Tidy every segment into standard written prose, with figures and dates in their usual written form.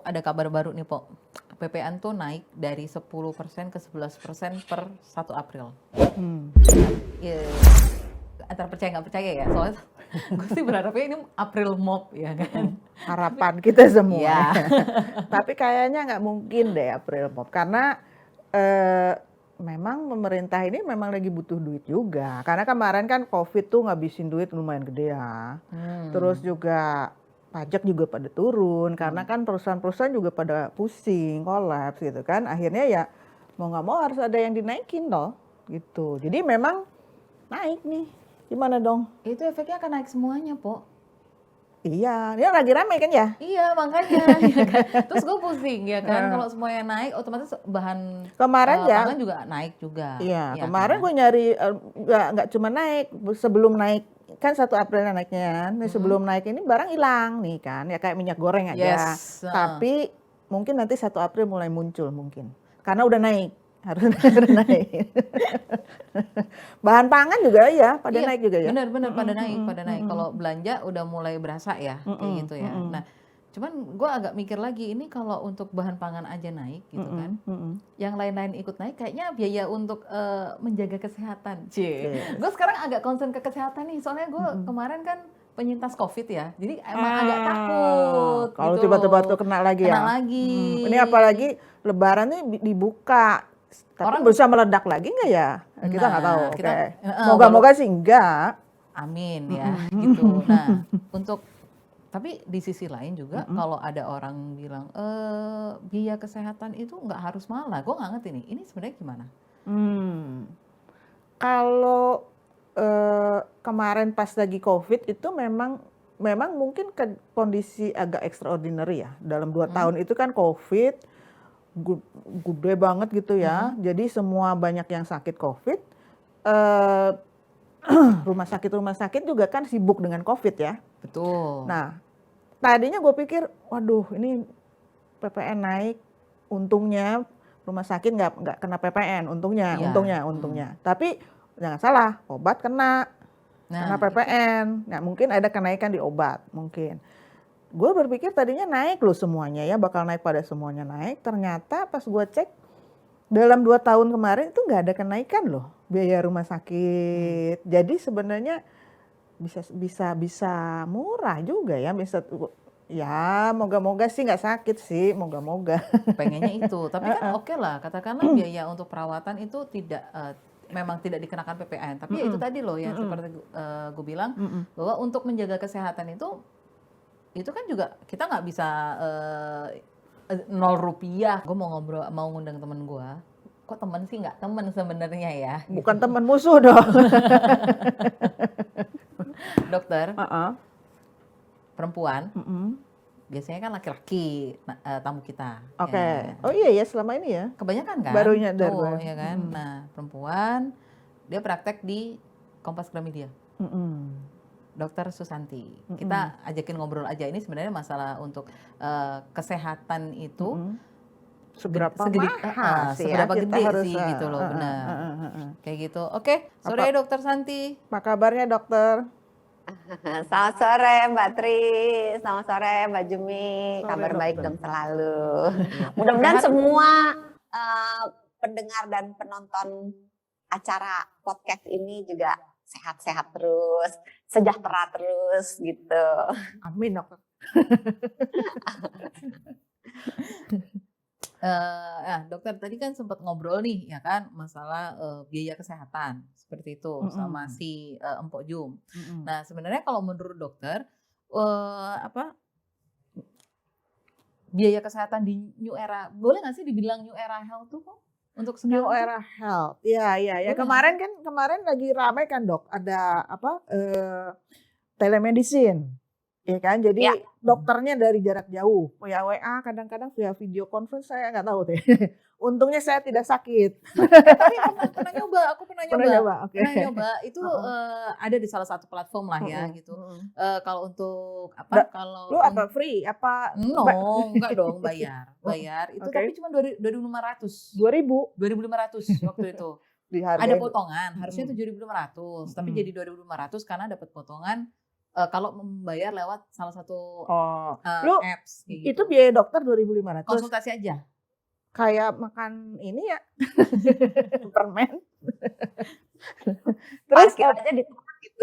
ada kabar baru nih, Po. PPN tuh naik dari 10% ke 11% per 1 April. Ya, antara percaya nggak percaya ya, soalnya gue sih berharapnya ini April Mop ya kan. Harapan kita semua. Iya. Tapi kayaknya nggak mungkin deh April Mop, karena memang pemerintah ini memang lagi butuh duit juga. Karena kemarin kan COVID tuh ngabisin duit lumayan gede ya. Terus juga pajak juga pada turun, karena kan perusahaan-perusahaan juga pada pusing, kolaps gitu kan. Akhirnya ya mau nggak mau harus ada yang dinaikin loh gitu. Jadi memang naik nih. Gimana dong? Itu efeknya akan naik semuanya, Po. Iya, ini lagi rame kan ya? Iya, makanya. Ya kan? Terus gue pusing ya kan, kalau semuanya naik otomatis bahan Kemarin ya, pangan juga naik juga. iya, ya kemarin kan? gue nyari nggak cuma naik, sebelum naik kan 1 April naiknya. Nih sebelum naik ini barang hilang nih kan, ya kayak minyak goreng aja. Yes. Tapi mungkin nanti 1 April mulai muncul mungkin, karena udah naik, harus naik. Bahan pangan juga ya, pada naik juga ya. Benar-benar pada naik. Kalau belanja udah mulai berasa ya, kayak gitu ya. Nah, cuman gue agak mikir lagi, ini kalau untuk bahan pangan aja naik gitu kan, yang lain-lain ikut naik, kayaknya biaya untuk menjaga kesehatan. Gue sekarang agak concern ke kesehatan nih, soalnya gue kemarin kan penyintas COVID ya, jadi emang agak takut. Kalau gitu tiba-tiba tuh kena lagi ya. Kena lagi. Ini apalagi Lebaran nih dibuka, tapi Orang bisa meledak lagi nggak ya? Kita nggak tahu. kita, Oke. Moga-moga sih enggak. Amin ya, gitu. Nah, tapi di sisi lain juga kalau ada orang bilang biaya kesehatan itu nggak harus mahal, gue nggak ngerti nih. Ini sebenarnya gimana? Kalau kemarin pas lagi COVID itu memang mungkin kondisi agak extraordinary ya. Dalam 2 tahun itu kan COVID gede banget gitu ya. Jadi semua banyak yang sakit COVID. Rumah sakit juga kan sibuk dengan COVID ya. Betul. Nah, tadinya gue pikir, waduh ini PPN naik, untungnya rumah sakit nggak kena PPN, untungnya. Tapi jangan salah, obat kena PPN. Nah, mungkin ada kenaikan di obat, mungkin. Gue berpikir tadinya naik loh semuanya ya, bakal naik pada semuanya naik. Ternyata pas gue cek, dalam 2 tahun kemarin itu nggak ada kenaikan loh biaya rumah sakit. Jadi sebenarnya bisa murah juga ya, ya moga-moga sih nggak sakit sih, moga-moga. Pengennya itu, tapi kan oke lah, katakanlah biaya untuk perawatan itu memang tidak dikenakan PPN, tapi ya itu tadi loh yang seperti gue bilang, bahwa untuk menjaga kesehatan itu kan juga kita nggak bisa 0 rupiah. Gue mau ngundang temen gue, kok temen sih, nggak temen sebenarnya ya. Bukan temen musuh dong. Dokter, perempuan, biasanya kan laki-laki tamu kita. Oke. Ya. Oh iya ya, selama ini ya. Kebanyakan kan. Baru nyadar gue. Ya kan. Nah, perempuan, dia praktek di Kompas Gramedia. Dokter Susanti. Kita ajakin ngobrol aja. Ini sebenarnya masalah untuk kesehatan itu seberapa gede sih gitu loh, benar. Kayak gitu. Oke, sore Dokter Santi. Apa kabarnya dokter? Selamat sore Mbak Tri, selamat sore Mbak Jumi, kabar baik dong selalu. Mudah-mudahan semua pendengar dan penonton acara podcast ini juga sehat-sehat terus, sejahtera terus gitu. Amin dokter. Dokter tadi kan sempat ngobrol nih ya kan masalah biaya kesehatan seperti itu sama si Empok Jum. Nah sebenarnya kalau menurut dokter biaya kesehatan di New Era, boleh nggak sih dibilang New Era Health tuh kok? Untuk New Era Health, ya. Kemarin lagi ramai kan dok, ada telemedicine, ya kan? Jadi dokternya dari jarak jauh, via WA, kadang-kadang via video conference, saya nggak tahu deh. Untungnya saya tidak sakit. Tapi pernah nyoba, aku pernah nyoba. Okay. Pernah nyoba, itu ada di salah satu platform lah ya gitu. Kalau untuk kalau lu apa free? Apa? No, enggak dong, bayar itu tapi cuma 2.500. 2.500 waktu itu. Ada potongan, harusnya itu 7.500, tapi jadi 2.500 karena dapat potongan kalau membayar lewat salah satu Lu apps kayak itu gitu. biaya dokter 2.500. Konsultasi aja. Kayak makan ini ya, permen. Terus Parkir aja di tempat gitu.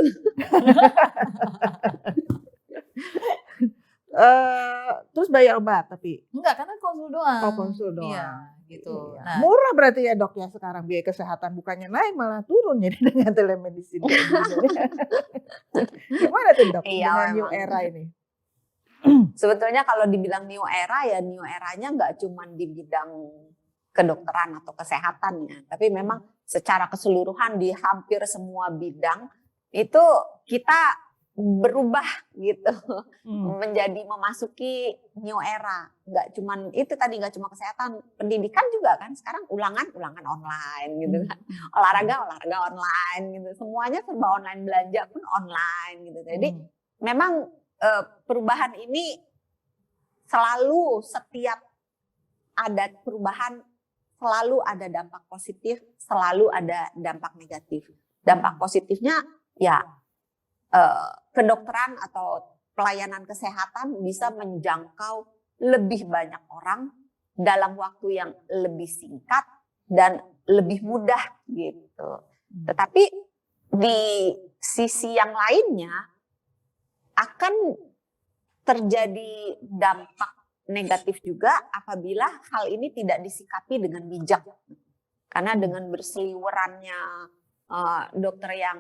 terus bayar obat tapi Enggak, karena konsul doang. konsul doang. Iya, gitu. Iya. Nah, Murah berarti ya dok ya sekarang biaya kesehatan, bukannya naik malah turun jadi dengan telemedicine kayak gini. Gimana tuh dok Iya, dengan new memang. era ini? Sebetulnya kalau dibilang new era ya new eranya nggak cuma di bidang kedokteran atau kesehatannya, tapi memang secara keseluruhan di hampir semua bidang itu kita berubah gitu menjadi memasuki new era. Nggak cuman itu tadi, nggak cuma kesehatan, pendidikan juga kan sekarang ulangan online gitu kan, olahraga online gitu, semuanya serba online, belanja pun online gitu. Jadi memang perubahan ini selalu, setiap ada perubahan selalu ada dampak positif, selalu ada dampak negatif. Dampak positifnya ya kedokteran atau pelayanan kesehatan bisa menjangkau lebih banyak orang dalam waktu yang lebih singkat dan lebih mudah gitu. Tetapi di sisi yang lainnya akan terjadi dampak negatif juga apabila hal ini tidak disikapi dengan bijak. Karena dengan berseliwerannya dokter yang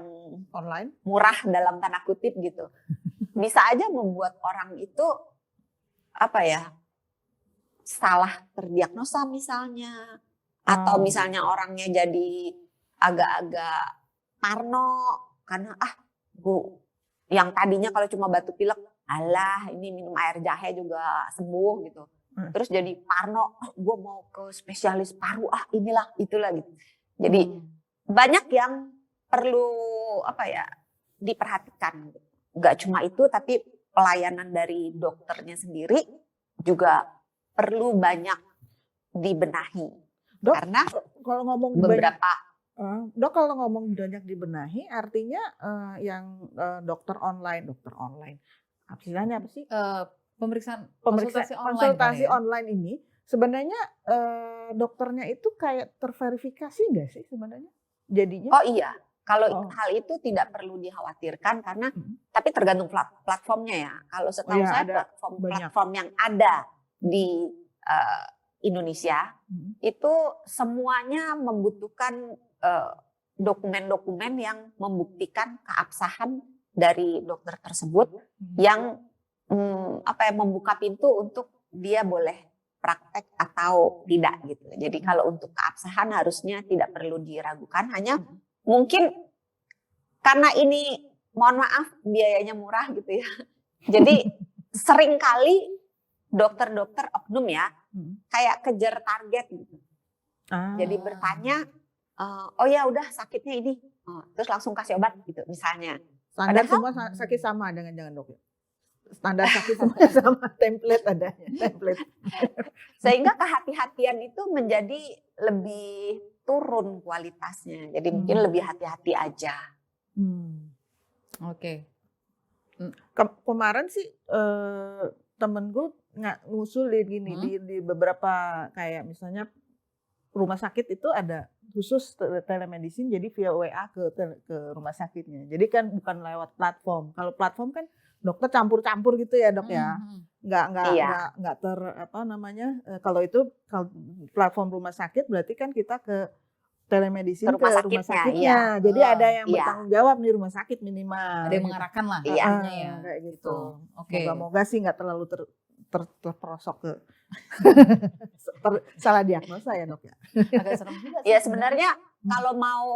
Online? murah dalam tanda kutip gitu, bisa aja membuat orang itu salah terdiagnosa misalnya, atau misalnya orangnya jadi agak-agak parno karena yang tadinya kalau cuma batuk pilek, alah ini minum air jahe juga sembuh gitu. Terus jadi parno, gue mau ke spesialis paru, inilah itulah gitu. Jadi banyak yang perlu diperhatikan. Gak cuma itu, tapi pelayanan dari dokternya sendiri juga perlu banyak dibenahi. Dok, karena kalau ngomong beberapa dok kalau ngomong banyak dibenahi artinya yang dokter online istilahnya apa sih? pemeriksaan konsultasi online ini sebenarnya dokternya itu kayak terverifikasi nggak sih sebenarnya jadinya? Oh iya, kalau hal itu tidak perlu dikhawatirkan karena tapi tergantung platformnya ya. Kalau setahu saya platform yang ada di Indonesia itu semuanya membutuhkan dokumen-dokumen yang membuktikan keabsahan dari dokter tersebut yang membuka pintu untuk dia boleh praktek atau tidak gitu. Jadi kalau untuk keabsahan harusnya tidak perlu diragukan, hanya mungkin karena ini mohon maaf biayanya murah gitu ya. Jadi seringkali dokter-dokter oknum ya kayak kejar target gitu. Jadi bertanya, oh ya udah sakitnya ini, terus langsung kasih obat gitu misalnya. Standar semua sakit sama dengan jangan dok ya? Standar sakit semua sama, template adanya, template. Sehingga kehati-hatian itu menjadi lebih turun kualitasnya. Jadi mungkin lebih hati-hati aja. Oke. Kemarin sih temen gue ngusulin gini di beberapa kayak misalnya rumah sakit itu ada khusus telemedicine, jadi via WA ke rumah sakitnya. Jadi kan bukan lewat platform. Kalau platform kan dokter campur-campur gitu ya dok ya, nggak kalau itu kalau platform rumah sakit berarti kan kita ke telemedicine ke rumah sakitnya, jadi ada yang bertanggung jawab nih rumah sakit minimal, ada yang mengarahkan lah ya kayak gitu. Moga-moga sih nggak terlalu terperosok ke salah diagnosa ya dok ya. Agak serem juga sih. Ya sebenarnya kalau mau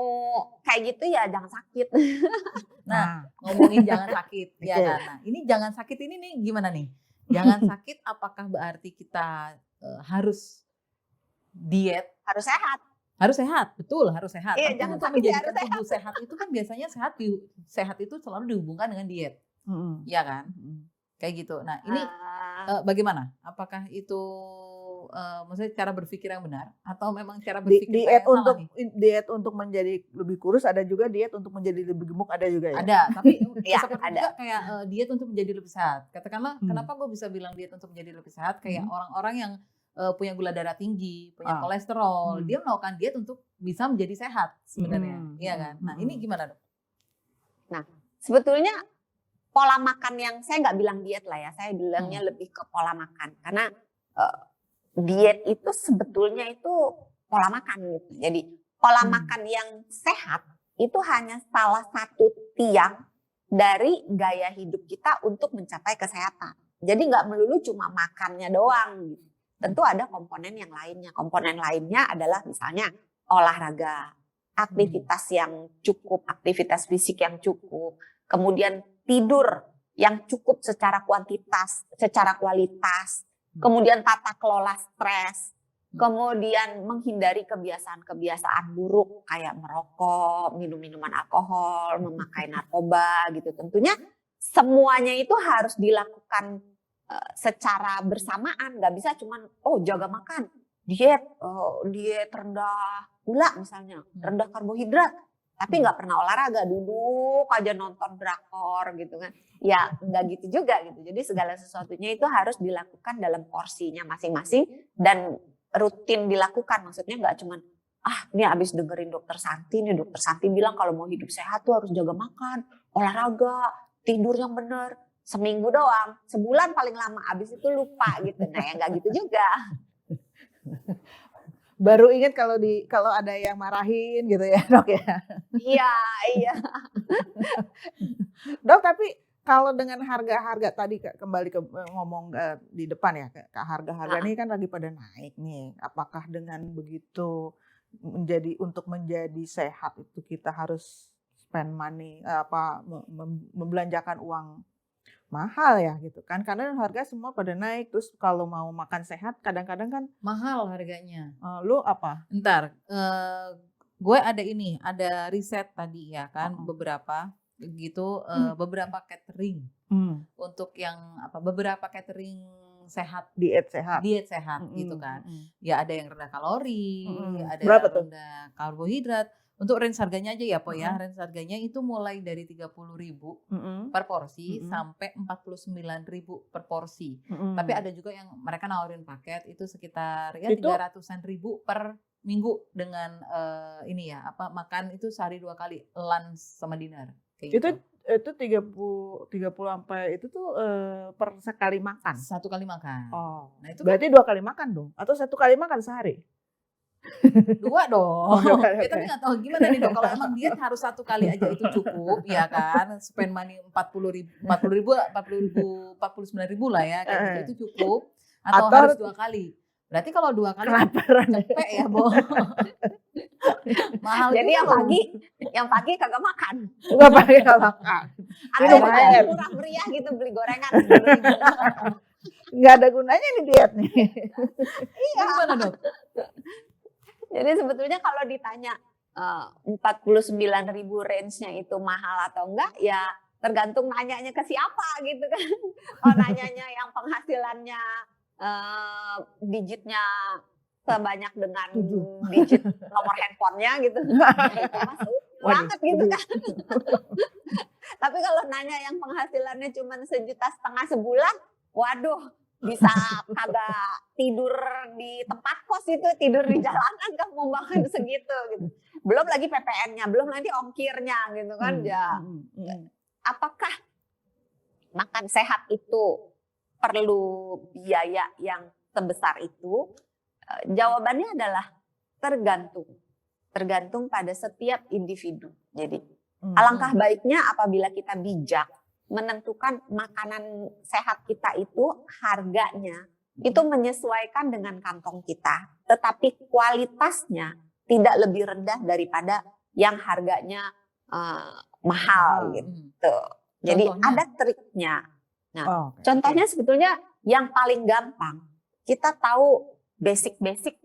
kayak gitu ya jangan sakit. Nah, ngomongin jangan sakit ya kan. Nah, ini jangan sakit ini nih gimana nih? Jangan sakit apakah berarti kita harus diet? Harus sehat. Harus sehat, betul harus sehat. Iya, jangan sakit menjadikan tubuh sehat itu kan biasanya sehat itu selalu dihubungkan dengan diet. Iya kan? Kayak gitu. Nah, ini bagaimana? Apakah itu maksudnya cara berpikir yang benar atau memang cara berpikir diet saya yang salah nih? diet untuk menjadi lebih kurus ada juga, diet untuk menjadi lebih gemuk ada juga ya. Ada, tapi Ya, seperti ada. juga kayak diet untuk menjadi lebih sehat. Katakanlah, kenapa gue bisa bilang diet untuk menjadi lebih sehat? Kayak orang-orang yang punya gula darah tinggi, punya kolesterol, dia melakukan diet untuk bisa menjadi sehat sebenarnya, iya kan? Nah, ini gimana, Dok? Nah, sebetulnya pola makan yang saya nggak bilang diet lah ya, saya bilangnya lebih ke pola makan, karena diet itu sebetulnya itu pola makan gitu. Jadi pola makan yang sehat itu hanya salah satu tiang dari gaya hidup kita untuk mencapai kesehatan. Jadi nggak melulu cuma makannya doang gitu. Tentu ada komponen yang lainnya. Komponen lainnya adalah misalnya olahraga, aktivitas yang cukup, aktivitas fisik yang cukup, kemudian tidur yang cukup secara kuantitas, secara kualitas, kemudian tata kelola stres, kemudian menghindari kebiasaan-kebiasaan buruk kayak merokok, minum minuman alkohol, memakai narkoba gitu. Tentunya semuanya itu harus dilakukan secara bersamaan, nggak bisa cuman jaga makan, diet rendah gula misalnya, rendah karbohidrat, tapi nggak pernah olahraga, duduk aja nonton drakor gitu kan. Ya nggak gitu juga gitu. Jadi segala sesuatunya itu harus dilakukan dalam porsinya masing-masing dan rutin dilakukan. Maksudnya nggak cuman ini abis dengerin dokter Santi nih, dokter Santi bilang kalau mau hidup sehat tuh harus jaga makan, olahraga, tidur yang benar. Seminggu doang, sebulan paling lama, abis itu lupa gitu. Nah ya nggak gitu juga. Baru ingat kalau ada yang marahin gitu ya, Dok ya. Iya. Dok, tapi kalau dengan harga-harga tadi kembali ke ngomong di depan ya, ke harga-harga ini kan lagi pada naik nih. Apakah dengan begitu untuk menjadi sehat itu kita harus spend money membelanjakan uang mahal ya gitu kan, karena harga semua pada naik. Terus kalau mau makan sehat kadang-kadang kan mahal harganya. Lu apa? Ntar, gue ada riset tadi ya kan, beberapa gitu, beberapa catering untuk yang beberapa catering sehat, diet sehat gitu kan. Ya ada yang rendah kalori, ada berapa yang rendah karbohidrat. Untuk range harganya aja ya, Po ya. Range harganya itu mulai dari 30.000 per porsi sampai 49.000 per porsi. Tapi ada juga yang mereka nawarin paket itu sekitar ya 300-an ribu per minggu dengan makan itu sehari 2 kali, lunch sama dinner kayak gitu. Itu 30 sampai itu tuh per sekali makan. 1 kali makan. Oh. Nah, itu berarti 2 kali makan dong atau 1 kali makan sehari? 2 dong. Okay. Tapi nggak tahu gimana nih, Dok. Kalau emang diet harus 1 kali aja itu cukup, ya kan? Spend money 49.000 lah ya, kayak gitu itu cukup. Atau harus 2 kali. Berarti kalau 2 kali capek ya, Bo. Mahal. Jadi yang pagi kagak makan. Enggak pakai makan. Atau murah meriah gitu beli gorengan. Nggak ada gunanya nih diet nih. Iya. Gimana, Dok? Jadi sebetulnya kalau ditanya 49.000 range-nya itu mahal atau enggak, ya tergantung nanyanya ke siapa gitu kan. Kalau nanyanya yang penghasilannya digitnya sebanyak dengan digit nomor handphonenya gitu, itu masuk banget gitu kan. Tapi kalau nanya yang penghasilannya cuma 1,5 juta sebulan, waduh, bisa kagak tidur di tempat kos itu, tidur di jalanan kan mau makan segitu gitu. Belum lagi PPN-nya, belum lagi ongkirnya gitu kan. Apakah makan sehat itu perlu biaya yang sebesar itu? Jawabannya adalah tergantung pada setiap individu. Jadi alangkah baiknya apabila kita bijak menentukan makanan sehat kita itu harganya itu menyesuaikan dengan kantong kita, tetapi kualitasnya tidak lebih rendah daripada yang harganya mahal gitu. Jadi contohnya ada triknya. Nah, contohnya sebetulnya yang paling gampang, kita tahu basic-basic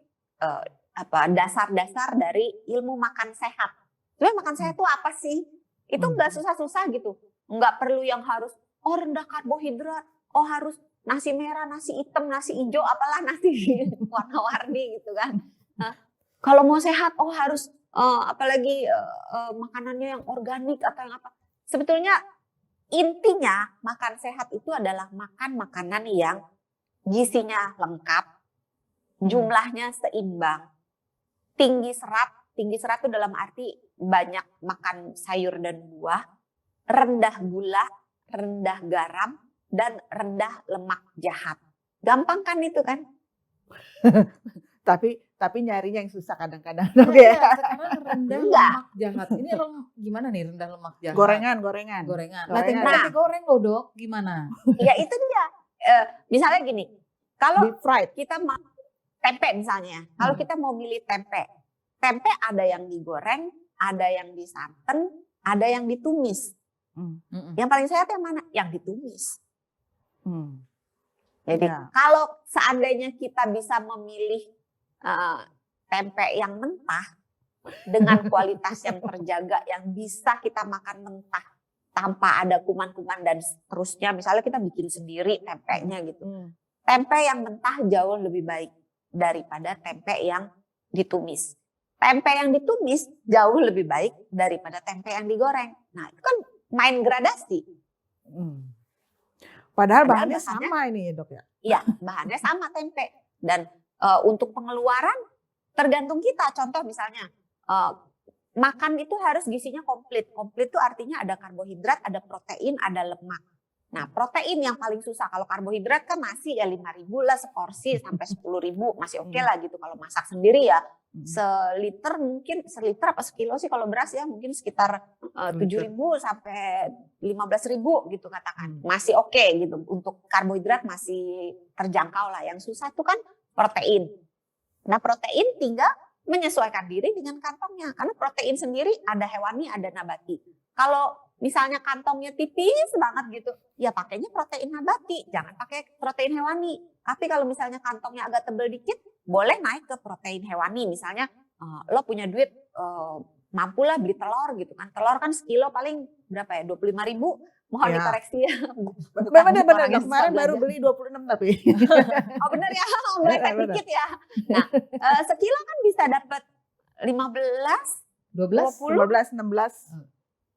dasar-dasar dari ilmu makan sehat. Sebenarnya makan sehat itu apa sih? Itu nggak susah-susah gitu. Nggak perlu yang harus rendah karbohidrat, harus nasi merah, nasi hitam, nasi hijau, apalah nasi warna-warni gitu kan. Nah, kalau mau sehat, harus apalagi makanannya yang organik atau yang apa. Sebetulnya intinya makan sehat itu adalah makan makanan yang gizinya lengkap, jumlahnya seimbang, tinggi serat itu dalam arti banyak makan sayur dan buah, rendah gula, rendah garam, dan rendah lemak jahat. Gampang kan itu kan? Tapi nyarinya yang susah kadang-kadang. Iya, sekarang rendah Enggak. lemak jahat. Ini gimana nih rendah lemak jahat? Gorengan. Lah tempe goreng loh dok, gimana? Ya itu dia. Misalnya gini, kalau Deep fried. kita mau tempe misalnya, kalau kita mau milih tempe ada yang digoreng, ada yang disanten, ada yang ditumis. Yang paling sehat yang mana? Yang ditumis. Jadi kalau seandainya kita bisa memilih tempe yang mentah dengan kualitas yang terjaga, yang bisa kita makan mentah tanpa ada kuman-kuman dan seterusnya, misalnya kita bikin sendiri tempenya gitu. Tempe yang mentah jauh lebih baik daripada tempe yang ditumis. Tempe yang ditumis jauh lebih baik daripada tempe yang digoreng. Nah itu kan main gradasi. Padahal bahannya sama ini dok ya? Iya, bahannya sama tempe. Dan untuk pengeluaran tergantung kita. Contoh misalnya, makan itu harus gizinya komplit. Komplit itu artinya ada karbohidrat, ada protein, ada lemak. Nah protein yang paling susah. Kalau karbohidrat kan nasi ya 5.000 lah seporsi sampai 10.000. Masih oke lah gitu kalau masak sendiri ya. Seliter mungkin, seliter apa sekilo sih kalau beras ya mungkin sekitar 7.000 sampai 15.000 gitu katakan. Masih oke gitu, untuk karbohidrat masih terjangkau lah. Yang susah itu kan protein. Nah protein tinggal menyesuaikan diri dengan kantongnya. Karena protein sendiri ada hewani, ada nabati. Kalau misalnya kantongnya tipis banget gitu, ya pakainya protein nabati, jangan pakai protein hewani. Tapi kalau misalnya kantongnya agak tebel dikit, boleh naik ke protein hewani. Misalnya lo punya duit, mampulah beli telur gitu kan. Telur kan sekilo paling berapa ya, 25.000. Mohon dikoreksi ya. Benar, kemarin baru beli 26 tapi. Oh benar ya, mepet dikit ya. Nah sekilo kan bisa dapat 15, 12,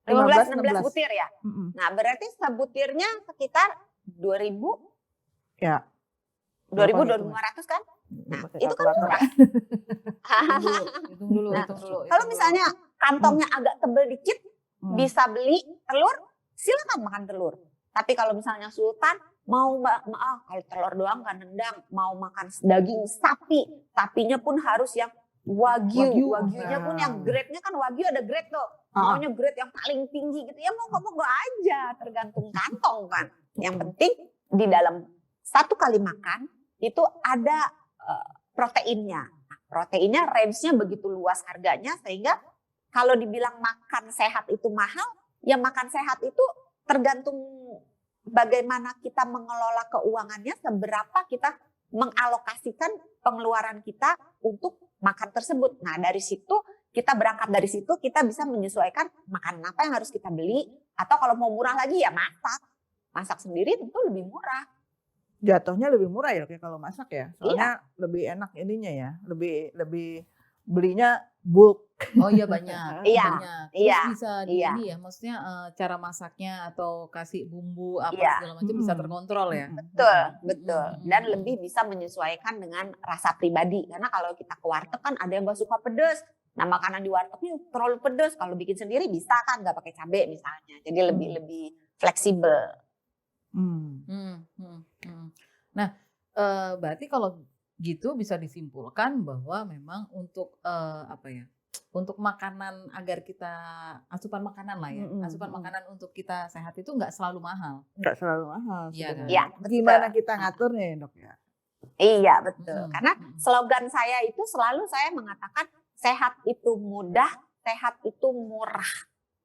16 butir ya. Nah berarti sebutirnya sekitar 2.000. Ya. 2.500 kan? Nah itu kan murah. Hitung dulu. Kalau misalnya kantongnya agak tebel dikit, bisa beli telur, silakan makan telur. Tapi kalau misalnya Sultan mau kalau telur doang kan nendang, mau makan daging sapi, sapinya pun harus yang wagyunya pun yang grade-nya kan wagyu ada grade tuh. Maunya grade yang paling tinggi gitu. Ya mau aja, tergantung kantong kan. Yang penting di dalam satu kali makan itu ada proteinnya. Nah, proteinnya range-nya begitu luas harganya sehingga kalau dibilang makan sehat itu mahal, ya makan sehat itu tergantung bagaimana kita mengelola keuangannya, seberapa kita mengalokasikan pengeluaran kita untuk makan tersebut. Nah dari situ kita berangkat dari situ kita bisa menyesuaikan makanan apa yang harus kita beli, atau kalau mau murah lagi ya masak sendiri tentu lebih murah. Jatuhnya lebih murah ya kayak kalau masak ya, soalnya lebih enak ininya ya, lebih belinya bulk. Oh iya banyak. Iya. Terus bisa ini ya, maksudnya cara masaknya atau kasih bumbu apa segala macam bisa terkontrol ya. Betul. Dan lebih bisa menyesuaikan dengan rasa pribadi. Karena kalau kita ke warteg kan ada yang gak suka pedas. Nah makanan di wartegnya terlalu pedas. Kalau bikin sendiri bisa kan nggak pakai cabai misalnya. Jadi lebih fleksibel. Nah berarti kalau gitu bisa disimpulkan bahwa memang untuk untuk makanan agar kita asupan makanan lah ya, asupan makanan untuk kita sehat itu nggak selalu mahal. Nggak selalu mahal. Iya kan? Ya, gimana kita ngaturnya ya dok ya? Iya betul. Karena slogan saya itu selalu saya mengatakan sehat itu mudah, sehat itu murah.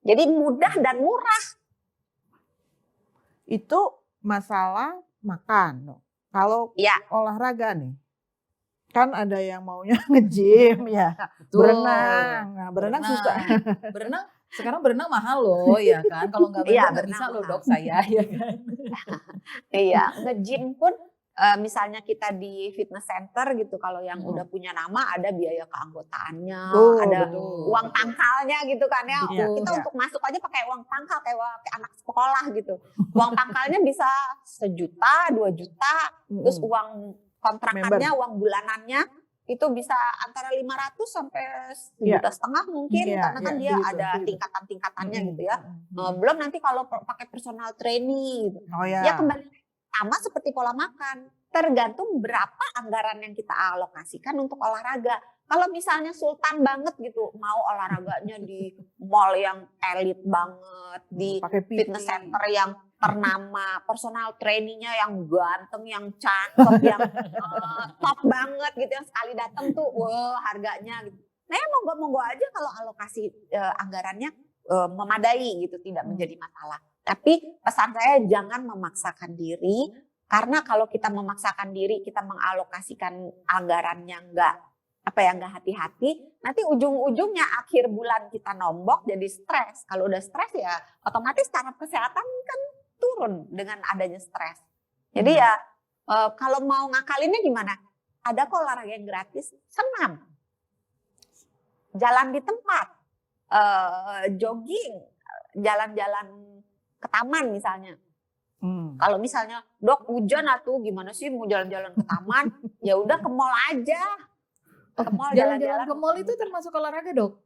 Jadi mudah dan murah. Itu masalah makan dok. Kalau olahraga nih, kan ada yang maunya nge-gym ya, berenang. Nah, berenang susah. Berenang Sekarang berenang mahal loh, ya kan? Kalau nggak Iya, berenang nggak bisa berenang loh mahal. dok saya, ya kan? Iya, nge-gym pun misalnya kita di fitness center gitu, kalau yang udah punya nama ada biaya keanggotaannya, ada Betul. uang pangkalnya gitu kan ya. Betul. Kita Iya. untuk masuk aja pakai uang pangkal kayak anak sekolah gitu. Uang pangkalnya bisa 1 juta, 2 juta, terus uang kontrakannya, uang bulanannya itu bisa antara 500 sampai 1,5 juta mungkin, Iya, karena kan iya, dia segitu, ada segitu. tingkatan-tingkatannya gitu ya. Belum nanti kalau pakai personal training gitu. Oh ya. Ya kembali sama seperti pola makan, tergantung berapa anggaran yang kita alokasikan untuk olahraga. Kalau misalnya sultan banget gitu, mau olahraganya di mall yang elit banget, di Pakai PT. fitness center yang ternama, personal trainingnya yang ganteng, yang cakep, yang top banget gitu, yang sekali datang tuh, wah harganya gitu. Nah ya monggo-monggo aja kalau alokasi anggarannya memadai gitu, tidak menjadi masalah. Tapi pesan saya jangan memaksakan diri, karena kalau kita memaksakan diri, kita mengalokasikan anggarannya nggak hati-hati, nanti ujung-ujungnya akhir bulan kita nombok jadi stres. Kalau udah stres ya otomatis taraf kesehatan kan turun dengan adanya stres. Jadi ya kalau mau ngakalinnya gimana? Ada kok olahraga yang gratis, senam, jalan di tempat, jogging, jalan-jalan ke taman misalnya. Kalau misalnya dok hujan atuh gimana sih mau jalan-jalan ke taman? Ya udah ke mall aja. Ke mall Jalan-jalan ke mall itu termasuk olahraga dok?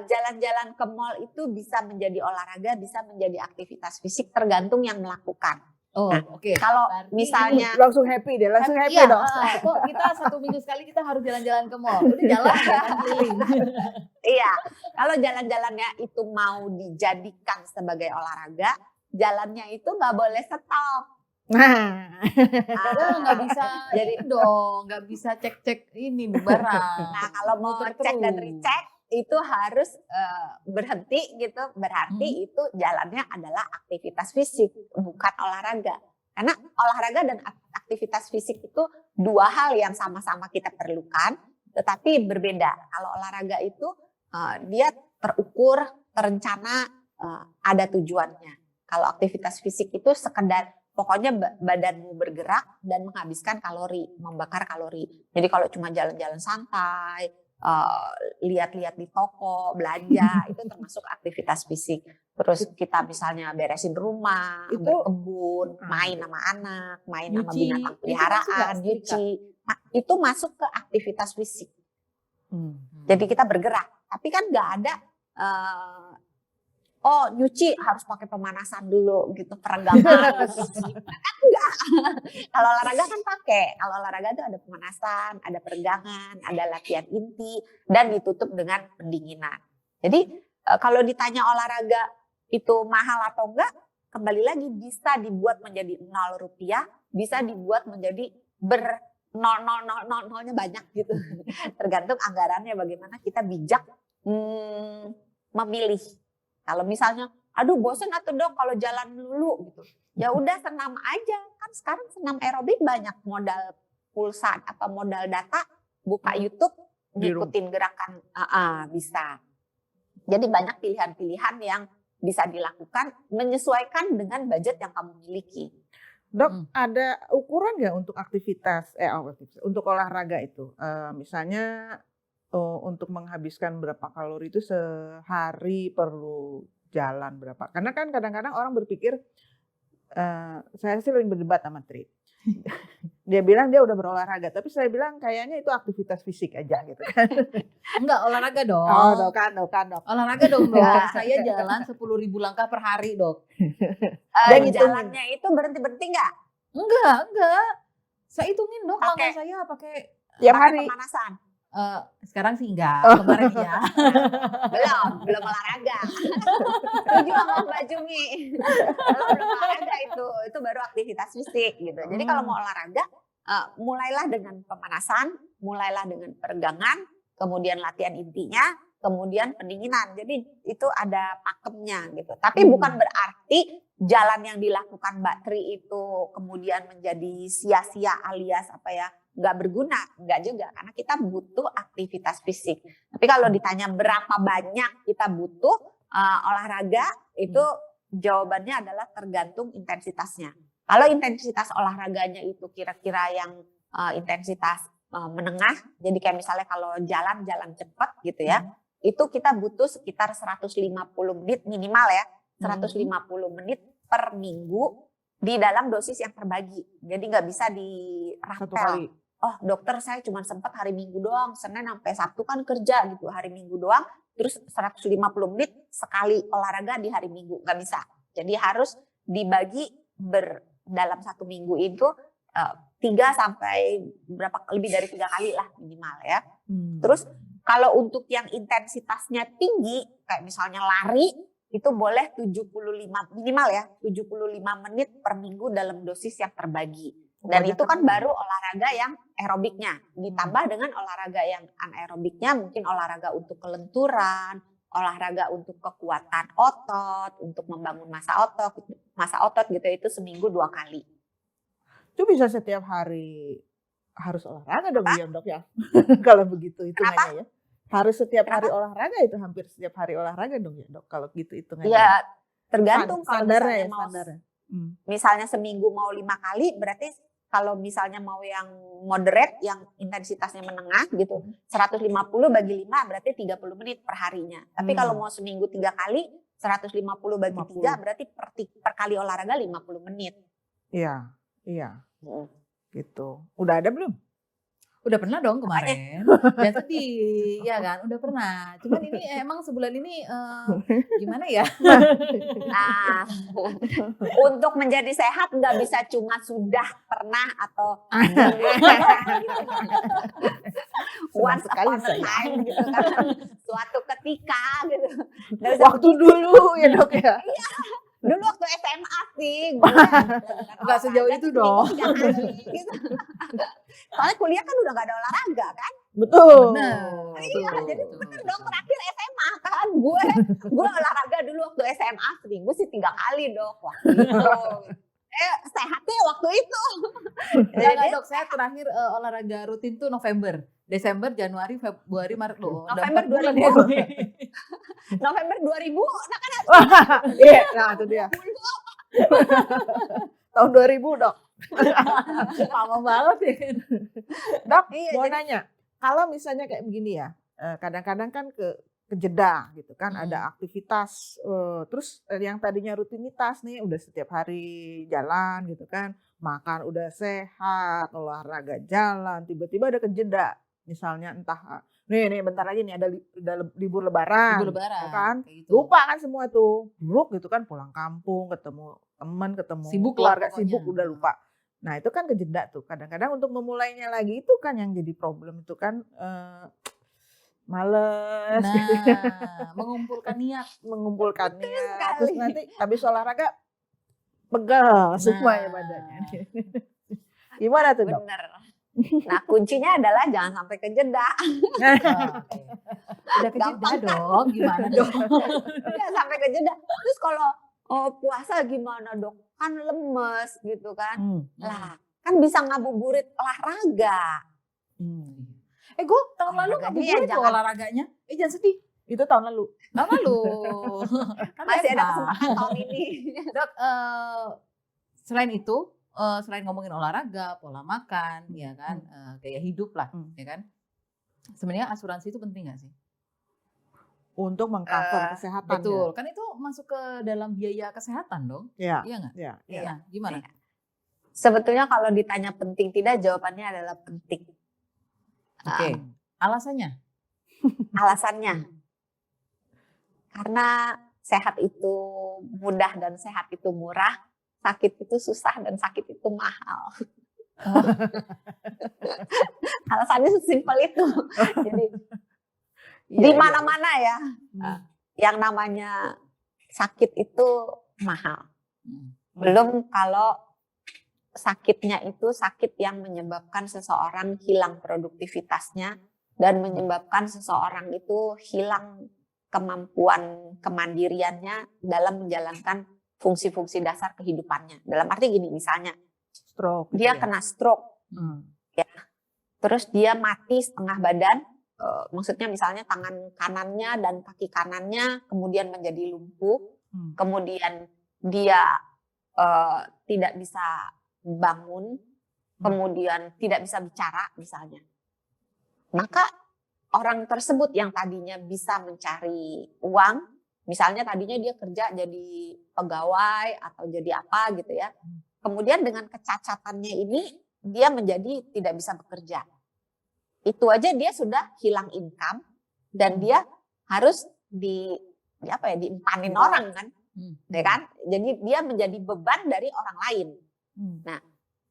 Jalan-jalan ke mall itu bisa menjadi olahraga, bisa menjadi aktivitas fisik tergantung yang melakukan. Oh, Nah, oke. kalau Berarti Ini misalnya langsung happy deh, langsung happy iya, dong. kok kita 1 minggu sekali kita harus jalan-jalan ke mall. Udah jalan ya kan keliling. iya, kalau jalan-jalannya itu mau dijadikan sebagai olahraga, jalannya itu nggak boleh stop. Nah, Nggak bisa Jadi ini dong, nggak bisa cek-cek ini nih barang. Nah, kalau mau Muter cek dan terus. recheck itu harus berhenti gitu. Berarti itu jalannya adalah aktivitas fisik, bukan olahraga. Karena olahraga dan aktivitas fisik itu dua hal yang sama-sama kita perlukan, tetapi berbeda. Kalau olahraga itu dia terukur, terencana, ada tujuannya. Kalau aktivitas fisik itu sekedar pokoknya badanmu bergerak dan menghabiskan kalori, membakar kalori. Jadi kalau cuma jalan-jalan santai, lihat-lihat di toko, belanja, itu termasuk aktivitas fisik. Terus kita misalnya beresin rumah, Itu- berkebun, main sama anak, main sama Nyuci, binatang itu peliharaan, masuk nggak, nyuci. Itu masuk ke aktivitas fisik. Hmm. Jadi kita bergerak. Tapi kan nggak ada nyuci harus pakai pemanasan dulu gitu, peregangan. Enggak. Kalau olahraga kan pakai. Kalau olahraga itu ada pemanasan, ada peregangan, ada latihan inti, dan ditutup dengan pendinginan. Jadi kalau ditanya olahraga itu mahal atau enggak, kembali lagi bisa dibuat menjadi 0 rupiah, bisa dibuat menjadi nolnya banyak gitu. Tergantung anggarannya bagaimana kita bijak memilih. Kalau misalnya, aduh bosen atuh dok kalau jalan dulu gitu. Ya udah senam aja. Kan sekarang senam aerobik banyak, modal pulsa atau modal data, buka YouTube, ngikutin gerakan, bisa. Jadi banyak pilihan-pilihan yang bisa dilakukan menyesuaikan dengan budget yang kamu miliki. Dok, ada ukuran nggak untuk aktivitas, untuk olahraga itu? Misalnya untuk menghabiskan berapa kalori itu sehari perlu jalan berapa? Karena kan kadang-kadang orang berpikir, saya sih sering berdebat sama Tri. Dia bilang dia udah berolahraga, tapi saya bilang kayaknya itu aktivitas fisik aja gitu kan. Enggak, olahraga dong. Oh, dok. Olahraga dong dok. Saya jalan 10.000 langkah per hari dok. Dan Jalannya itu berhenti-berhenti nggak? Enggak. Saya hitungin dok langkah Pakai- saya pakai tiap Pakai hari. pemanasan. sekarang sih enggak, Oh. kemarin ya. belum olahraga. Itu juga mau Mbak Jumi. belum olahraga itu baru aktivitas fisik gitu. Jadi kalau mau olahraga, mulailah dengan pemanasan, mulailah dengan peregangan, kemudian latihan intinya, kemudian pendinginan. Jadi itu ada pakemnya gitu. Tapi bukan berarti jalan yang dilakukan Mbak Tri itu kemudian menjadi sia-sia alias nggak berguna, nggak juga, karena kita butuh aktivitas fisik. Tapi kalau ditanya berapa banyak kita butuh olahraga, itu jawabannya adalah tergantung intensitasnya. Kalau intensitas olahraganya itu kira-kira yang intensitas menengah, jadi kayak misalnya kalau jalan cepat gitu ya, itu kita butuh sekitar 150 menit minimal ya, 150 menit per minggu di dalam dosis yang terbagi. Jadi nggak bisa dirapel. Oh dokter saya cuma sempat hari Minggu doang, Senin sampai Sabtu kan kerja gitu, hari Minggu doang, terus 150 menit sekali olahraga di hari Minggu, nggak bisa. Jadi harus dibagi dalam satu minggu itu 3 sampai lebih dari 3 kali lah minimal ya. Terus kalau untuk yang intensitasnya tinggi, kayak misalnya lari, itu boleh 75 minimal ya, 75 menit per minggu dalam dosis yang terbagi. Dan itu kan baru olahraga yang aerobiknya. Ditambah dengan olahraga yang anaerobiknya, mungkin olahraga untuk kelenturan, olahraga untuk kekuatan otot, untuk membangun massa otot gitu, itu seminggu 2 kali. Itu bisa setiap hari harus olahraga dong ya dok ya? Kalau begitu hitungannya ya. Harus setiap hari olahraga, itu hampir setiap hari olahraga dong ya dok kalau gitu hitungannya. Ya tergantung kalau standarnya misalnya misalnya seminggu mau 5 kali, berarti kalau misalnya mau yang moderate, yang intensitasnya menengah gitu, 150 bagi 5 berarti 30 menit per harinya. Tapi kalau mau seminggu 3 kali, 150 bagi 3 berarti per kali olahraga 50 menit. Iya. Gitu. Udah ada belum? Udah pernah dong kemarin. Jangan sedih, ya kan? Udah pernah. Cuman ini emang sebulan ini gimana ya? Nah, untuk menjadi sehat nggak bisa cuma sudah pernah atau once upon a time gitu kan, suatu ketika gitu. Waktu dulu ya dok ya. Iya. Dulu waktu SMA sih, nggak sejauh itu dong. Gitu. Soalnya kuliah kan udah gak ada olahraga kan? Betul. Iya, jadi bener dong, terakhir SMA kan gue olahraga dulu waktu SMA seminggu sih 3 kali dok waktu itu. Sehatnya waktu itu. Enggak dok, saya terakhir olahraga rutin tuh November, Desember, Januari, Februari, Maret loh. November 2000. November 2000, nah kan iya, nah itu dia. Tahun 2000 dok. Lama banget ya. Dok, mau nanya, kalau misalnya kayak begini ya, kadang-kadang kan kejeda gitu kan, ada aktivitas, terus yang tadinya rutinitas nih udah setiap hari jalan gitu kan, makan udah sehat, olahraga jalan, tiba-tiba ada kejeda, misalnya entah nih bentar lagi nih ada libur lebaran ya kan, gitu. Lupa kan semua tuh, buruk gitu kan, pulang kampung, ketemu teman, ketemu sibuk keluarga, pokoknya. sibuk udah lupa. Nah itu kan kejeda tuh, kadang-kadang untuk memulainya lagi itu kan yang jadi problem itu kan, males. Nah, mengumpulkan niat. Terus nanti habis olahraga pegal semuanya badannya. Gimana tuh dok? Bener. Nah kuncinya adalah jangan sampai kejeda. Udah kejeda dong, gimana dong? Jangan sampai kejeda. Terus kalau puasa gimana dok? Kan lemes gitu kan. Lah kan bisa ngabuburit olahraga. Gue tahun lalu ngabuburit loh olahraganya. Jangan sedih. Itu tahun lalu. Masih ada kesempatan tahun ini. Dok, selain itu, selain ngomongin olahraga, pola makan, ya kan, gaya hidup lah, ya kan. Sebenarnya asuransi itu penting nggak sih? Untuk mengcover kesehatan. Betul, kan itu masuk ke dalam biaya kesehatan dong. Iya nggak? Iya. Nah, gimana? Sebetulnya kalau ditanya penting tidak, jawabannya adalah penting. Oke. Alasannya? Alasannya, karena sehat itu mudah dan sehat itu murah, sakit itu susah dan sakit itu mahal. Alasannya sesimpel itu. Jadi di mana-mana ya, yang namanya sakit itu mahal. Belum kalau sakitnya itu sakit yang menyebabkan seseorang hilang produktivitasnya, dan menyebabkan seseorang itu hilang kemampuan kemandiriannya dalam menjalankan fungsi-fungsi dasar kehidupannya. Dalam arti gini, misalnya Stroke. Gitu dia ya. kena stroke, ya, terus dia mati setengah badan, maksudnya misalnya tangan kanannya dan kaki kanannya kemudian menjadi lumpuh, kemudian dia tidak bisa bangun, kemudian tidak bisa bicara misalnya. Maka orang tersebut yang tadinya bisa mencari uang, misalnya tadinya dia kerja jadi pegawai atau jadi apa gitu ya. Kemudian dengan kecacatannya ini dia menjadi tidak bisa bekerja. Itu aja dia sudah hilang income dan dia harus diimpanin orang kan. Ya kan? Jadi dia menjadi beban dari orang lain. Nah,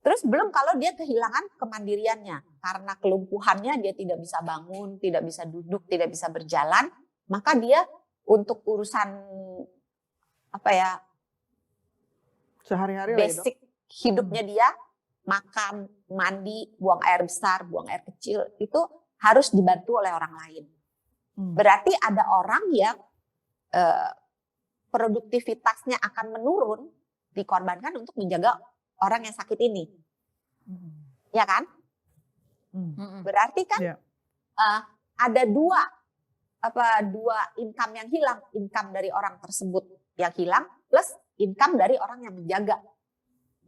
terus belum kalau dia kehilangan kemandiriannya karena kelumpuhannya, dia tidak bisa bangun, tidak bisa duduk, tidak bisa berjalan, maka dia untuk urusan Sehari-hari basic hidupnya dia, makan, mandi, buang air besar, buang air kecil, itu harus dibantu oleh orang lain. Berarti ada orang yang produktivitasnya akan menurun, dikorbankan untuk menjaga orang yang sakit ini. Ya kan? Berarti kan ada dua income yang hilang, income dari orang tersebut yang hilang plus income dari orang yang menjaga.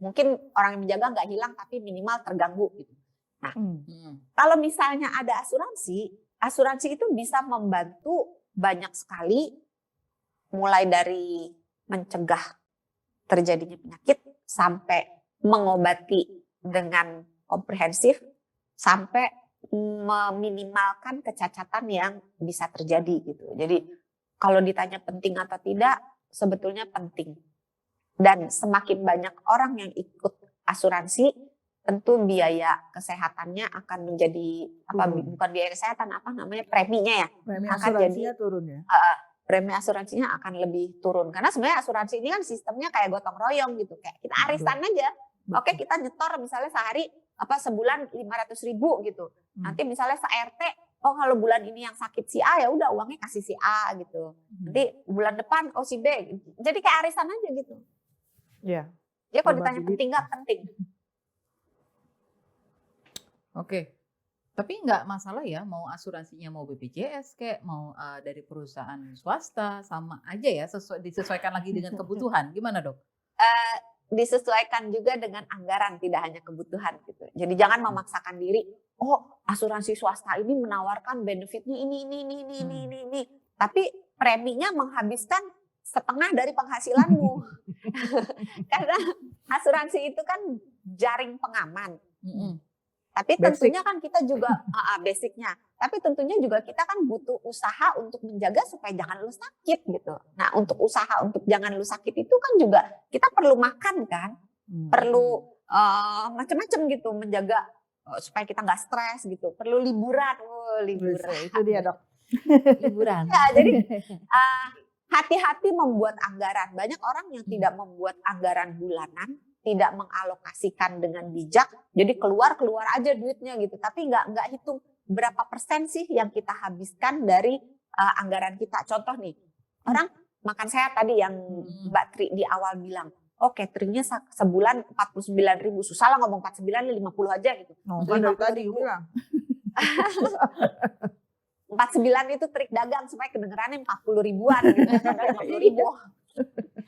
Mungkin orang yang menjaga nggak hilang tapi minimal terganggu gitu. Nah, kalau misalnya ada asuransi itu bisa membantu banyak sekali, mulai dari mencegah terjadinya penyakit sampai mengobati dengan komprehensif sampai meminimalkan kecacatan yang bisa terjadi gitu. Jadi kalau ditanya penting atau tidak, sebetulnya penting. Dan semakin banyak orang yang ikut asuransi, tentu biaya kesehatannya akan menjadi bukan biaya kesehatan, preminya ya. Premi akan asuransinya jadi turun ya. Premi asuransinya akan lebih turun karena sebenarnya asuransi ini kan sistemnya kayak gotong royong gitu, kayak kita arisan aja. Oke, kita nyetor misalnya sehari sebulan 500.000 gitu. Nanti misalnya se-RT, kalau bulan ini yang sakit si A, ya udah uangnya kasih si A gitu. Nanti bulan depan si B. Jadi kayak arisan aja gitu. Iya. Jadi kalau ditanya penting nggak, penting. Oke. Tapi nggak masalah ya, mau asuransinya mau BPJS kayak mau dari perusahaan swasta, sama aja ya, disesuaikan lagi dengan kebutuhan. Gimana dok? Disesuaikan juga dengan anggaran, tidak hanya kebutuhan gitu. Jadi jangan memaksakan diri. Asuransi swasta ini menawarkan benefitnya ini. Tapi preminya menghabiskan setengah dari penghasilanmu. Karena asuransi itu kan jaring pengaman. Tapi tentunya kan kita juga basicnya. Tapi tentunya juga kita kan butuh usaha untuk menjaga supaya jangan lu sakit gitu. Nah, untuk usaha untuk jangan lu sakit itu kan juga kita perlu makan kan, perlu macam-macam gitu menjaga supaya kita nggak stres gitu. Perlu liburan, liburan. Itu dia dok. Liburan. Ya, jadi hati-hati membuat anggaran. Banyak orang yang tidak membuat anggaran bulanan, tidak mengalokasikan dengan bijak, jadi keluar aja duitnya gitu, tapi nggak hitung berapa persen sih yang kita habiskan dari anggaran kita. Contoh nih, orang makan sehat tadi yang Mbak Tri di awal bilang, cateringnya sebulan 49.000, susah lah ngomong 49, 50 aja gitu. Dari tadi bilang. 49 itu trik dagang supaya kedengerannya 40 ribuan gitu.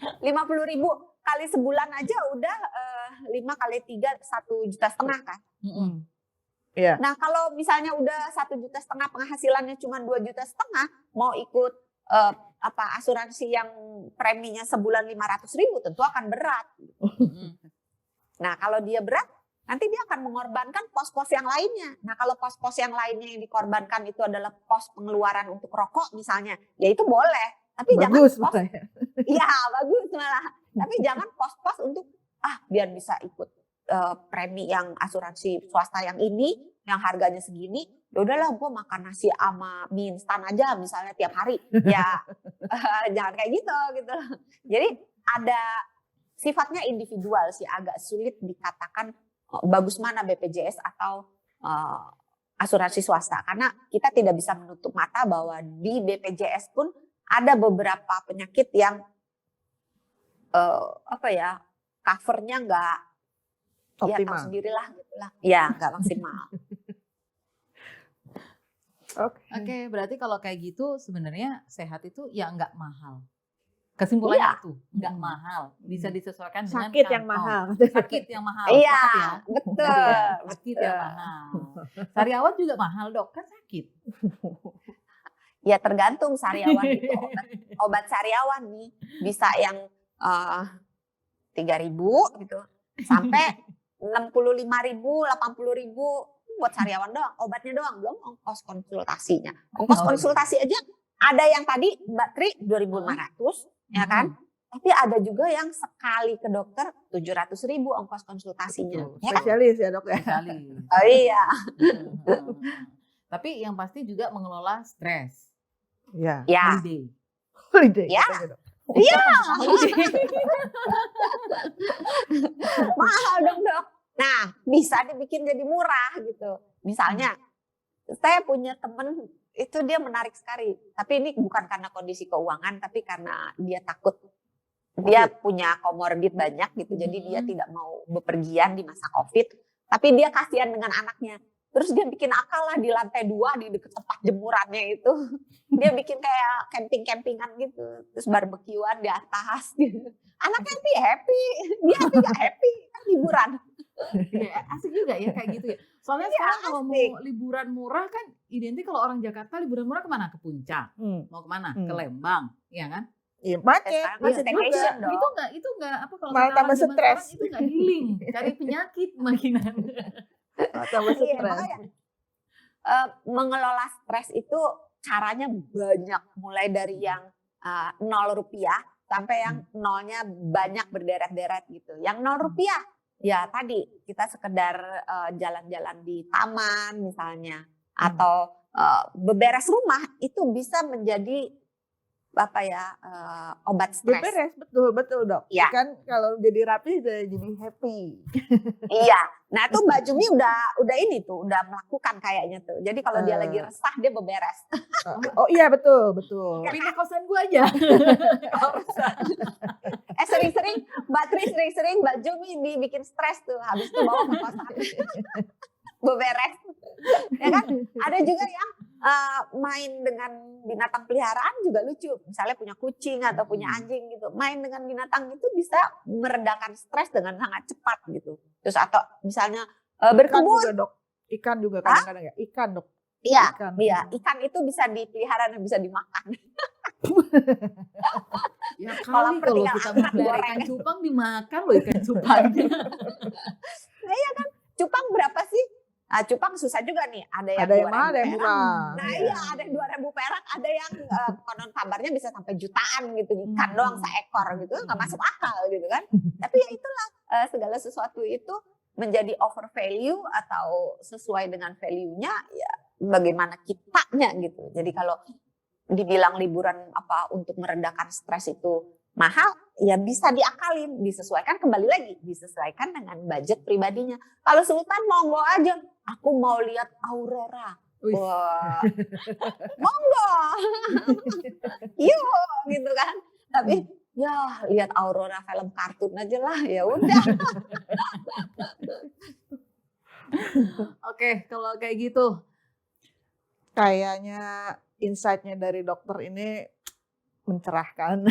50 ribu kali sebulan aja udah 5 kali 3 1,5 juta kan. Yeah. Nah kalau misalnya udah 1,5 juta penghasilannya cuma 2,5 juta, mau ikut asuransi yang preminya sebulan 500.000 tentu akan berat. Nah kalau dia berat, nanti dia akan mengorbankan pos-pos yang lainnya. Nah kalau pos-pos yang lainnya yang dikorbankan itu adalah pos pengeluaran untuk rokok misalnya, ya itu boleh. Tapi bagus, jangan pos, ya bagus malah. Tapi jangan pos-pos untuk biar bisa ikut premi yang asuransi swasta yang ini, yang harganya segini. Ya udahlah, gue makan nasi sama mie instan aja misalnya tiap hari. Ya jangan kayak gitu. Jadi ada sifatnya individual sih, agak sulit dikatakan bagus mana BPJS atau asuransi swasta, karena kita tidak bisa menutup mata bahwa di BPJS pun ada beberapa penyakit yang covernya nggak ya tahu Optimal. sendirilah gitulah, ya nggak maksimal. Oke, berarti kalau kayak gitu sebenarnya sehat itu ya nggak mahal. Kesimpulannya Iya. itu nggak mahal, bisa disesuaikan dengan Sakit yang kantong. mahal. Sakit yang mahal. Iya, sepakat ya? betul. Sakit yang mahal. Sariawan juga mahal dok, kan sakit. Ya tergantung sariawan itu obat sariawan nih bisa yang 3.000 gitu sampai 65.000, 80.000 buat sariawan doang, obatnya doang, belum ongkos konsultasinya. Ongkos konsultasi aja ada yang tadi Mbak Tri 2.500 ya kan? Tapi ada juga yang sekali ke dokter 700.000 ongkos konsultasinya. Ya kan? Spesialis ya dok ya. Sekali. Oh iya. Tapi yang pasti juga mengelola stres. Ya. Ya. Holiday. Holiday. Ya. katanya, Dok. Iya. Mahal dong dok. Nah bisa dibikin jadi murah gitu. Misalnya saya punya temen itu dia menarik sekali. Tapi ini bukan karena kondisi keuangan, tapi karena dia takut. Dia punya komorbid banyak gitu. Jadi dia tidak mau bepergian di masa COVID. Tapi dia kasihan dengan anaknya. Terus dia bikin akal lah di lantai 2 di dekat tempat jemurannya itu. Dia bikin kayak camping-campingan gitu. Terus barbekyuan di atas gitu. Anaknya happy. Dia juga happy. Kan liburan. Ya, asik juga ya kayak gitu ya. Soalnya Iya, sekarang kalau asik. mau liburan murah kan identik kalau orang Jakarta liburan murah kemana? Ke Puncak. Mau kemana? Ke Lembang, ya kan? Iya, macet. Sekarang kan Iya staycation juga. dong. Itu enggak apa kalau Malah kata tambah orang zaman stres. sekarang itu enggak healing, cari penyakit makinan. Tambah Iya, stres. makanya, mengelola stres itu caranya banyak. Mulai dari yang 0 rupiah sampai yang nolnya banyak berderet-deret gitu. Yang 0 rupiah ya tadi kita sekedar jalan-jalan di taman misalnya. Atau beberes rumah itu bisa menjadi obat stres. Beres, betul dok. Iya. Kan kalau jadi rapi udah jadi happy. Iya, nah tuh Mbak Jumi udah ini tuh, udah melakukan kayaknya tuh. Jadi kalau dia lagi resah dia beberes. Oh iya betul. Pindah kosan gua aja. Sering-sering Mbak Tri sering-sering Mbak Jumi dibikin stres tuh, habis itu bawa ke kosan. Beberes. Ya kan? Ada juga yang main dengan binatang peliharaan juga lucu. Misalnya punya kucing atau punya anjing gitu. Main dengan binatang itu bisa meredakan stres dengan sangat cepat gitu. Terus atau misalnya Ikan berkebun. juga dok. Ikan juga kadang-kadang ya. Ikan dok. Iya, Ikan. iya. Ikan itu bisa dipelihara dan bisa dimakan. Ya Kolam kali kalau tinggal kita angkat, melihara goreng. ikan cupang dimakan loh ikan cupangnya. Cupang berapa sih? Cupang susah juga nih. Ada yang Ada yang 2.000 mahal, ada yang perak. murah. Nah iya, ada yang 2.000 perak, ada yang konon kabarnya bisa sampai jutaan gitu. Ikan doang seekor gitu, nggak masuk akal gitu kan. Tapi ya itulah, segala sesuatu itu menjadi over value atau sesuai dengan value-nya ya bagaimana kitanya gitu. Jadi kalau dibilang liburan untuk meredakan stres itu mahal, ya bisa diakalin, disesuaikan kembali lagi, disesuaikan dengan budget pribadinya. Kalau Sultan monggo aja, aku mau lihat aurora. Wih. Wah, monggo, yuk gitu kan. Tapi ya lihat aurora film kartun aja lah, ya udah. Oke, kalau kayak gitu. Kayaknya insight-nya dari dokter ini mencerahkan.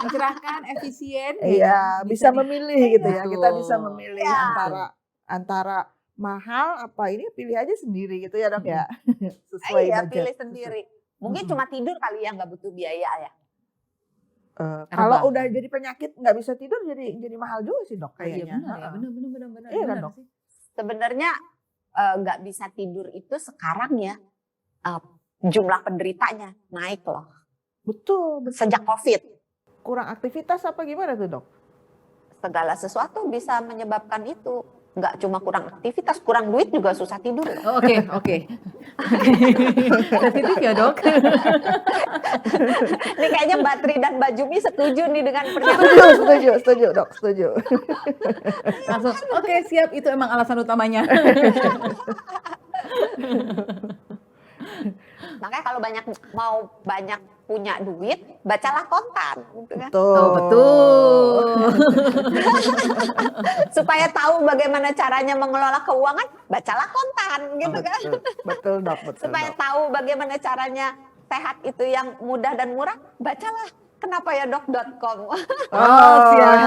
Mencerahkan, efisien. Iya, bisa di- memilih gitu ya. Betul. Kita bisa memilih Iya. antara mahal apa ini pilih aja sendiri gitu ya dok ya. Sesuai Iya, budget. pilih sendiri. Mungkin cuma tidur kali ya, nggak butuh biaya ya. Kalau Terbang. udah jadi penyakit nggak bisa tidur jadi mahal juga sih dok Iya kayaknya. benar ya, benar. Iya kan, Benar Dok? sih. Sebenarnya nggak bisa tidur itu sekarang ya jumlah penderitanya naik loh Betul. sejak COVID. Kurang aktivitas apa gimana tuh dok? Segala sesuatu bisa menyebabkan itu. Nggak cuma kurang aktivitas, kurang duit juga susah tidur. Oh, Oke. Sensitif ya dok. Ini kayaknya Mbak Tri dan Mbak Jumi setuju nih dengan pernyataan. Setuju dok, setuju. Langsung, oke siap, itu emang alasan utamanya. Makanya kalau mau banyak punya duit, bacalah kontan, gitu kan? Betul. Oh, betul. Supaya tahu bagaimana caranya mengelola keuangan, bacalah kontan, gitu kan? Betul dok, betul Supaya dok. tahu bagaimana caranya sehat itu yang mudah dan murah, bacalah kenapa ya dok.com. Oh, siap.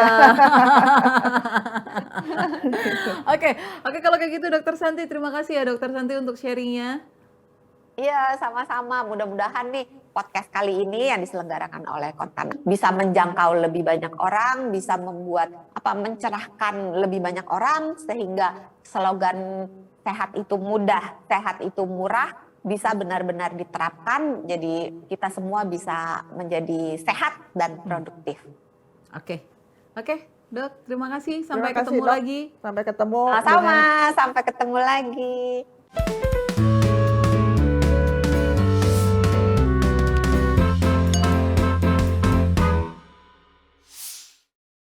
Oke, kalau kayak gitu Dokter Santi, terima kasih ya Dokter Santi untuk sharingnya. Iya, sama-sama. Mudah-mudahan nih podcast kali ini yang diselenggarakan oleh Kontan bisa menjangkau lebih banyak orang, bisa mencerahkan lebih banyak orang, sehingga slogan sehat itu mudah, sehat itu murah bisa benar-benar diterapkan. Jadi kita semua bisa menjadi sehat dan produktif. Oke, Dok, terima kasih. Terima Sampai kasih, ketemu Dok. lagi. Sampai ketemu. Sama-sama, sampai ketemu lagi.